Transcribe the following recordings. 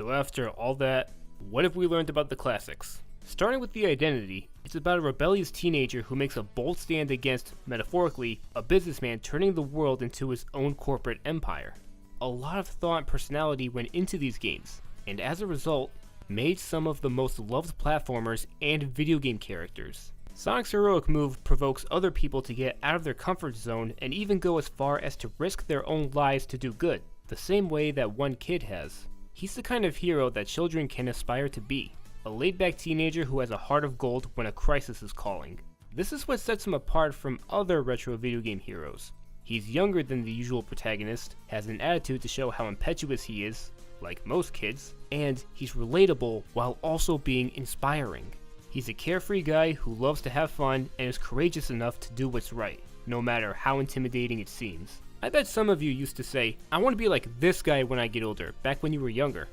So after all that, what have we learned about the classics? Starting with the identity, it's about a rebellious teenager who makes a bold stand against, metaphorically, a businessman turning the world into his own corporate empire. A lot of thought and personality went into these games, and as a result, made some of the most loved platformers and video game characters. Sonic's heroic move provokes other people to get out of their comfort zone and even go as far as to risk their own lives to do good, the same way that one kid has. He's the kind of hero that children can aspire to be, a laid-back teenager who has a heart of gold when a crisis is calling. This is what sets him apart from other retro video game heroes. He's younger than the usual protagonist, has an attitude to show how impetuous he is, like most kids, and he's relatable while also being inspiring. He's a carefree guy who loves to have fun and is courageous enough to do what's right, no matter how intimidating it seems. I bet some of you used to say, I want to be like this guy when I get older, back when you were younger.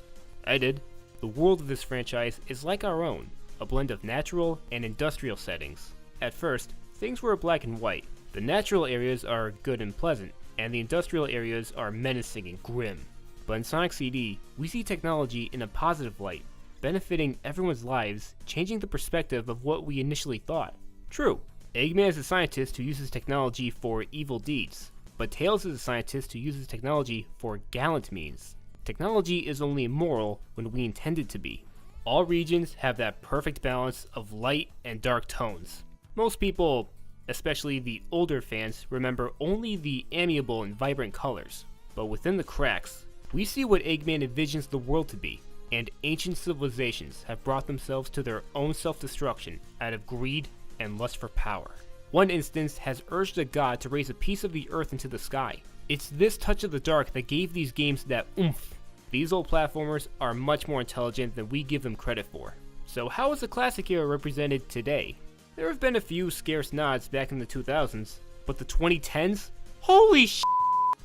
I did. The world of this franchise is like our own, a blend of natural and industrial settings. At first, things were black and white. The natural areas are good and pleasant, and the industrial areas are menacing and grim. But in Sonic CD, we see technology in a positive light, benefiting everyone's lives, changing the perspective of what we initially thought. True, Eggman is a scientist who uses technology for evil deeds, but Tails is a scientist who uses technology for gallant means. Technology is only immoral when we intend it to be. All regions have that perfect balance of light and dark tones. Most people, especially the older fans, remember only the amiable and vibrant colors, but within the cracks, we see what Eggman envisions the world to be. And ancient civilizations have brought themselves to their own self-destruction out of greed and lust for power. One instance has urged a god to raise a piece of the earth into the sky. It's this touch of the dark that gave these games that oomph. These old platformers are much more intelligent than we give them credit for. So how is the classic era represented today? There have been a few scarce nods back in the 2000s, but the 2010s? Holy sh**!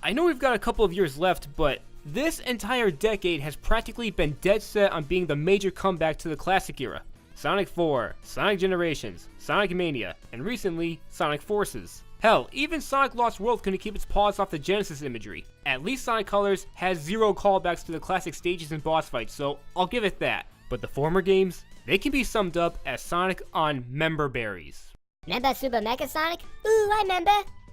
I know we've got a couple of years left, but this entire decade has practically been dead set on being the major comeback to the classic era. Sonic 4, Sonic Generations, Sonic Mania, and recently, Sonic Forces. Hell, even Sonic Lost World couldn't keep its paws off the Genesis imagery. At least Sonic Colors has zero callbacks to the classic stages and boss fights, so I'll give it that. But the former games, they can be summed up as Sonic on member berries. Remember Super Mega Sonic? Ooh, I remember.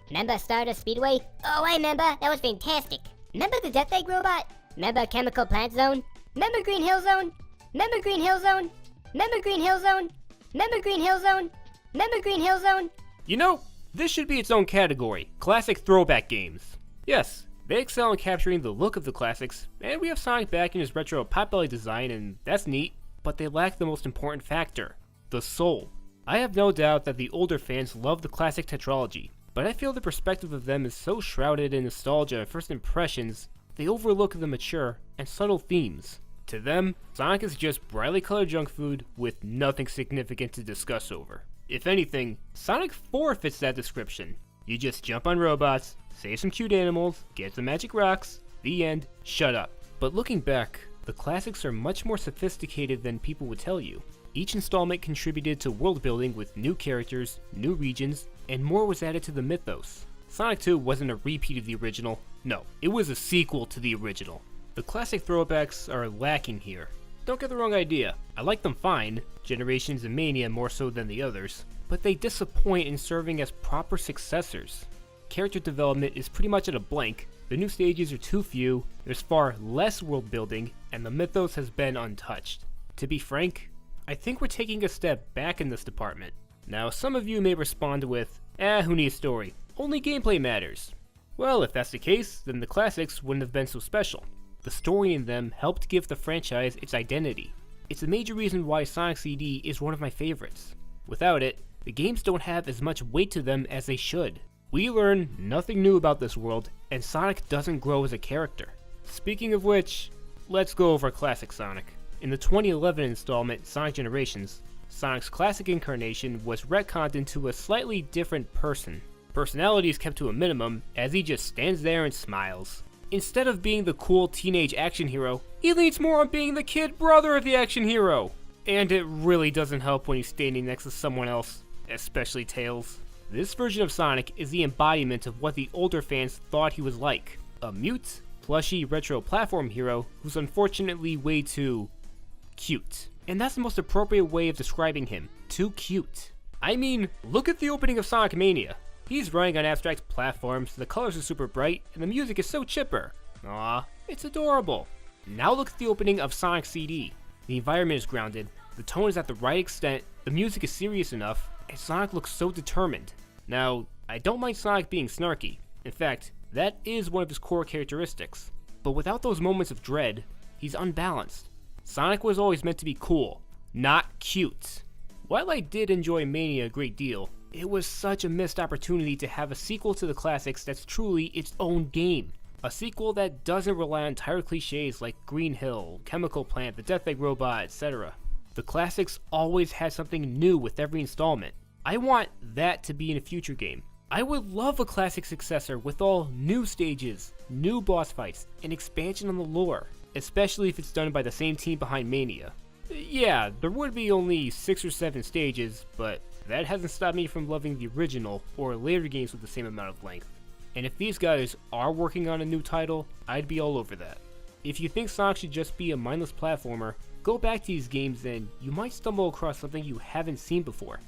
Remember Stardust Speedway? Oh, I remember. That was fantastic. Remember the Death Egg Robot? Remember Chemical Plant Zone? Remember Green Hill Zone? Remember Green Hill Zone? Remember Green Hill Zone? Remember Green Hill Zone? Remember Green Hill Zone? You know, this should be its own category, classic throwback games. Yes, they excel in capturing the look of the classics, and we have Sonic back in his retro potbelly design, and that's neat, but they lack the most important factor, the soul. I have no doubt that the older fans love the Classic Tetralogy, but I feel the perspective of them is so shrouded in nostalgia and first impressions, they overlook the mature and subtle themes. To them, Sonic is just brightly colored junk food with nothing significant to discuss over. If anything, Sonic 4 fits that description. You just jump on robots, save some cute animals, get some magic rocks, the end, shut up. But looking back, the classics are much more sophisticated than people would tell you. Each installment contributed to world building with new characters, new regions, and more was added to the mythos. Sonic 2 wasn't a repeat of the original, no, it was a sequel to the original. The classic throwbacks are lacking here. Don't get the wrong idea, I like them fine, Generations and Mania more so than the others, but they disappoint in serving as proper successors. Character development is pretty much at a blank, the new stages are too few, there's far less world building, and the mythos has been untouched. To be frank, I think we're taking a step back in this department. Now some of you may respond with, who needs story? Only gameplay matters. Well, if that's the case, then the classics wouldn't have been so special. The story in them helped give the franchise its identity. It's a major reason why Sonic CD is one of my favorites. Without it, the games don't have as much weight to them as they should. We learn nothing new about this world, and Sonic doesn't grow as a character. Speaking of which, let's go over Classic Sonic. In the 2011 installment, Sonic Generations, Sonic's classic incarnation was retconned into a slightly different person. Personality is kept to a minimum, as he just stands there and smiles. Instead of being the cool teenage action hero, he leans more on being the kid brother of the action hero. And it really doesn't help when he's standing next to someone else, especially Tails. This version of Sonic is the embodiment of what the older fans thought he was like. A mute, plushy retro platform hero who's unfortunately way too cute. And that's the most appropriate way of describing him. Too cute. I mean, look at the opening of Sonic Mania. He's running on abstract platforms, the colors are super bright, and the music is so chipper. Aw, it's adorable. Now look at the opening of Sonic CD. The environment is grounded, the tone is at the right extent, the music is serious enough, and Sonic looks so determined. Now, I don't mind Sonic being snarky. In fact, that is one of his core characteristics. But without those moments of dread, he's unbalanced. Sonic was always meant to be cool, not cute. While I did enjoy Mania a great deal, it was such a missed opportunity to have a sequel to the classics that's truly its own game. A sequel that doesn't rely on tired cliches like Green Hill, Chemical Plant, the Death Egg Robot, etc. The classics always had something new with every installment. I want that to be in a future game. I would love a classic successor with all new stages, new boss fights, and expansion on the lore, especially if it's done by the same team behind Mania. Yeah, there would be only 6 or 7 stages, but that hasn't stopped me from loving the original or later games with the same amount of length. And if these guys are working on a new title, I'd be all over that. If you think Sonic should just be a mindless platformer, go back to these games and you might stumble across something you haven't seen before.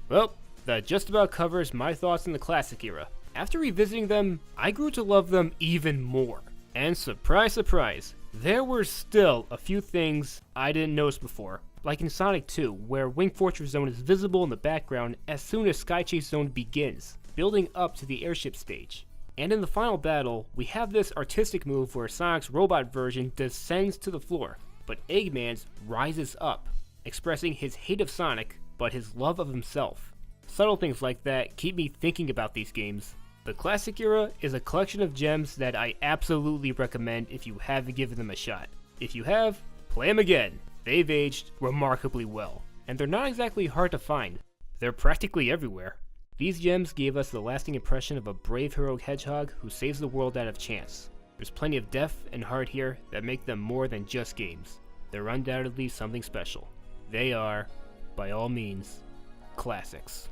Well, that just about covers my thoughts on the classic era. After revisiting them, I grew to love them even more. And surprise, surprise, there were still a few things I didn't notice before, like in Sonic 2, where Wing Fortress Zone is visible in the background as soon as Sky Chase Zone begins, building up to the airship stage. And in the final battle, we have this artistic move where Sonic's robot version descends to the floor, but Eggman's rises up, expressing his hate of Sonic, but his love of himself. Subtle things like that keep me thinking about these games. The classic era is a collection of gems that I absolutely recommend if you haven't given them a shot. If you have, play them again. They've aged remarkably well, and they're not exactly hard to find. They're practically everywhere. These gems gave us the lasting impression of a brave heroic hedgehog who saves the world out of chance. There's plenty of depth and heart here that make them more than just games. They're undoubtedly something special. They are, by all means, classics.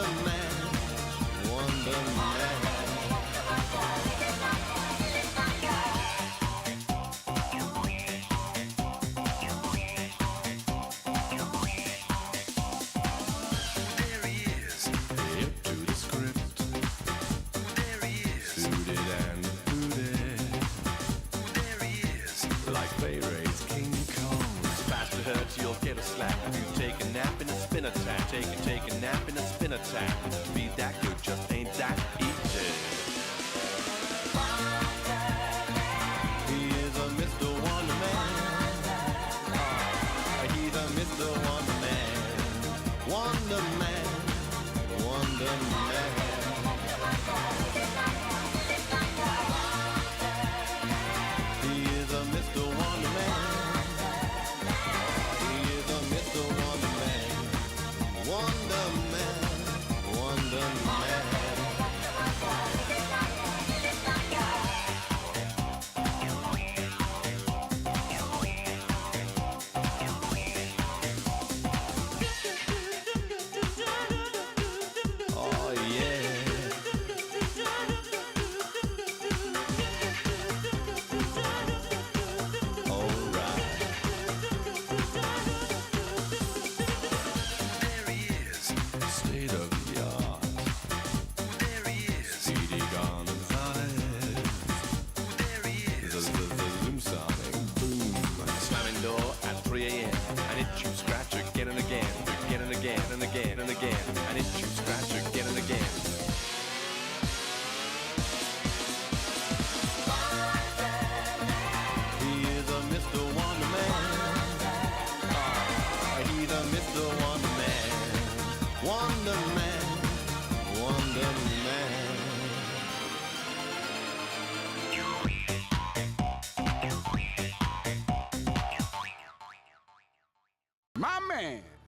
Wonder Man, Wonder Man. There he is, hip to the script. There he is, suited and booted. There he is, like Bayrays King Kong. Fast to hurt, you'll get a slap. You take a nap in a spin attack. Take a nap in a spin attack. Be that good, just ain't that easy. He is a Mr. Wonder Man. He's a Mr. Wonder Man. Wonder Man. Wonder Man. He is a Mr. Wonder Man. He is a Mr. Wonder Man. Wonder Man. Wonder Man. Oh yeah. All right. There he is, state of the art. There he is, CD Gonzalez. There he is, the Zoom Sonic boom. Slamming door at 3 a.m. and it you scratch again and again, again and again and again and again, and it you scratch again and again. He is a Mr. Wonder Man. He's a Mr. Wonder Man. Wonder Man. Wonder Man. My man.